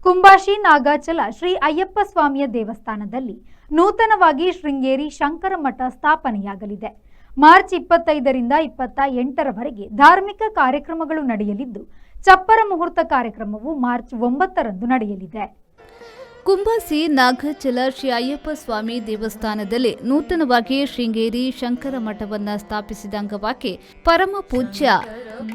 ಕುಂಬಾಶಿ ನಾಗಾಚಲ ಶ್ರೀ ಅಯ್ಯಪ್ಪ ಸ್ವಾಮಿಯ ದೇವಸ್ಥಾನದಲ್ಲಿ ನೂತನವಾಗಿ ಶೃಂಗೇರಿ ಶಂಕರ ಮಠ ಸ್ಥಾಪನೆಯಾಗಲಿದೆ. ಮಾರ್ಚ್ 25ರಿಂದ 28ರವರೆಗೆ ಧಾರ್ಮಿಕ ಕಾರ್ಯಕ್ರಮಗಳು ನಡೆಯಲಿದ್ದು, ಚಪ್ಪರ ಮುಹೂರ್ತ ಕಾರ್ಯಕ್ರಮವು ಮಾರ್ಚ್ 9ರಂದು ನಡೆಯಲಿದೆ. ಕುಂಬಾಸಿ ನಾಗಾಚಲ ಶ್ರೀ ಅಯ್ಯಪ್ಪ ಸ್ವಾಮಿ ದೇವಸ್ಥಾನದಲ್ಲಿ ನೂತನವಾಗಿ ಶೃಂಗೇರಿ ಶಂಕರ ಮಠವನ್ನು ಸ್ಥಾಪಿಸಿದ ಅಂಗವಾಗಿ ಪರಮ ಪೂಜ್ಯ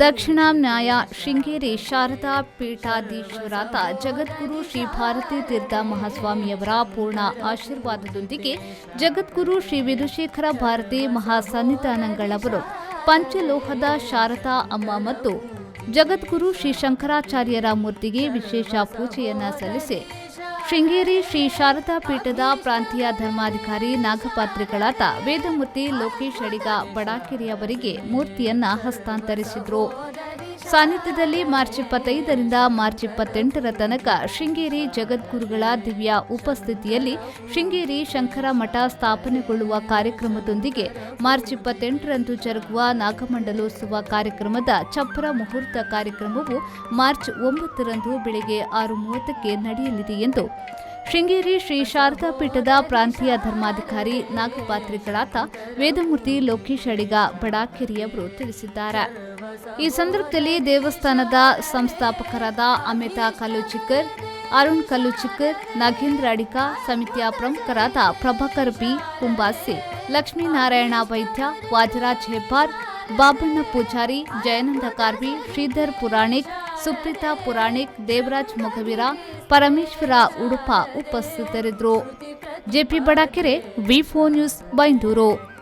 ದಕ್ಷಿಣಾಮ್ನಾಯ ಶೃಂಗೇರಿ ಶಾರದಾ ಪೀಠಾಧೀಶ್ವರಾದ ಜಗದ್ಗುರು ಶ್ರೀ ಭಾರತೀ ತೀರ್ಥ ಮಹಾಸ್ವಾಮಿಯವರ ಪೂರ್ಣ ಆಶೀರ್ವಾದದೊಂದಿಗೆ ಜಗದ್ಗುರು ಶ್ರೀ ವಿಧುಶೇಖರ ಭಾರತಿ ಮಹಾಸನ್ನಿಧಾನಗಳವರು ಪಂಚಲೋಹದ ಶಾರದಾ ಅಮ್ಮ ಮತ್ತು ಜಗದ್ಗುರು ಶ್ರೀ ಶಂಕರಾಚಾರ್ಯರ ಮೂರ್ತಿಗೆ ವಿಶೇಷ ಪೂಜೆಯನ್ನು ಸಲ್ಲಿಸಿ ಶೃಂಗೇರಿ ಶ್ರೀ ಶಾರದಾ ಪೀಠದ ಪ್ರಾಂತೀಯ ಧರ್ಮಾಧಿಕಾರಿ ನಾಗಪಾತ್ರಿಗಳಾದ ವೇದಮೂರ್ತಿ ಲೋಕೇಶ್ ಅಡಿಗ ಬಡಾಕೆರೆ ಅವರಿಗೆ ಮೂರ್ತಿಯನ್ನ ಹಸ್ತಾಂತರಿಸಿದರು. ಸಾನ್ನಿಧ್ಯದಲ್ಲಿ ಮಾರ್ಚ್ 25ರಿಂದ ಮಾರ್ಚ್ 28ರ ತನಕ ಶೃಂಗೇರಿ ಜಗದ್ಗುರುಗಳ ದಿವ್ಯ ಉಪಸ್ಥಿತಿಯಲ್ಲಿ ಶೃಂಗೇರಿ ಶಂಕರ ಮಠ ಸ್ಥಾಪನೆಗೊಳ್ಳುವ ಕಾರ್ಯಕ್ರಮದೊಂದಿಗೆ ಮಾರ್ಚ್ 28ರಂದು ಜರುಗುವ ನಾಗಮಂಡಲೋತ್ಸವ ಕಾರ್ಯಕ್ರಮದ ಚಪ್ಪರ ಮುಹೂರ್ತ ಕಾರ್ಯಕ್ರಮವು ಮಾರ್ಚ್ 9ರಂದು ಬೆಳಗ್ಗೆ 6:30ಕ್ಕೆ ನಡೆಯಲಿದೆ ಎಂದು ಶೃಂಗೇರಿ ಶ್ರೀ ಶಾರದಾ ಪೀಠದ ಪ್ರಾಂತೀಯ ಧರ್ಮಾಧಿಕಾರಿ ನಾಗಪಾತ್ರಿಗಳಾದ ವೇದಮೂರ್ತಿ ಲೋಕೇಶ್ ಅಡಿಗ ಬಡಾಕೆರೆಯವರು ತಿಳಿಸಿದ್ದಾರೆ. ಈ ಸಂದರ್ಭದಲ್ಲಿ ದೇವಸ್ಥಾನದ ಸಂಸ್ಥಾಪಕರಾದ ಅಮಿತಾ ಕಲ್ಲುಚಿಕ್ಕರ್, ಅರುಣ್ ಕಲ್ಲುಚಿಕ್ಕರ್, ನಾಗೇಂದ್ರ ಅಡಿಗ, ಸಮಿತಿಯ ಪ್ರಮುಖರಾದ ಪ್ರಭಾಕರ್ ಬಿ ಕುಂಬಾಸಿ, ಲಕ್ಷ್ಮೀನಾರಾಯಣ ವೈದ್ಯ, ವಾದಿರಾಜ್ ಹೆಬ್ಬಾರ್, ಬಾಬಣ್ಣ ಪೂಜಾರಿ, ಜಯನಂದ ಕಾರ್ವಿ, ಶ್ರೀಧರ್ ಪುರಾಣಿಕ್, ಸುಪ್ರೀತಾ ಪುರಾಣಿಕ್, ದೇವರಾಜ್ ಮೊಗವೀರ, ಪರಮೇಶ್ವರ ಉಡುಪ ಉಪಸ್ಥಿತರಿದ್ದರು. ಜೆಪಿ ಬಡಾಕೆರೆ, ವಿ4 ನ್ಯೂಸ್, ಬೈಂದೂರು.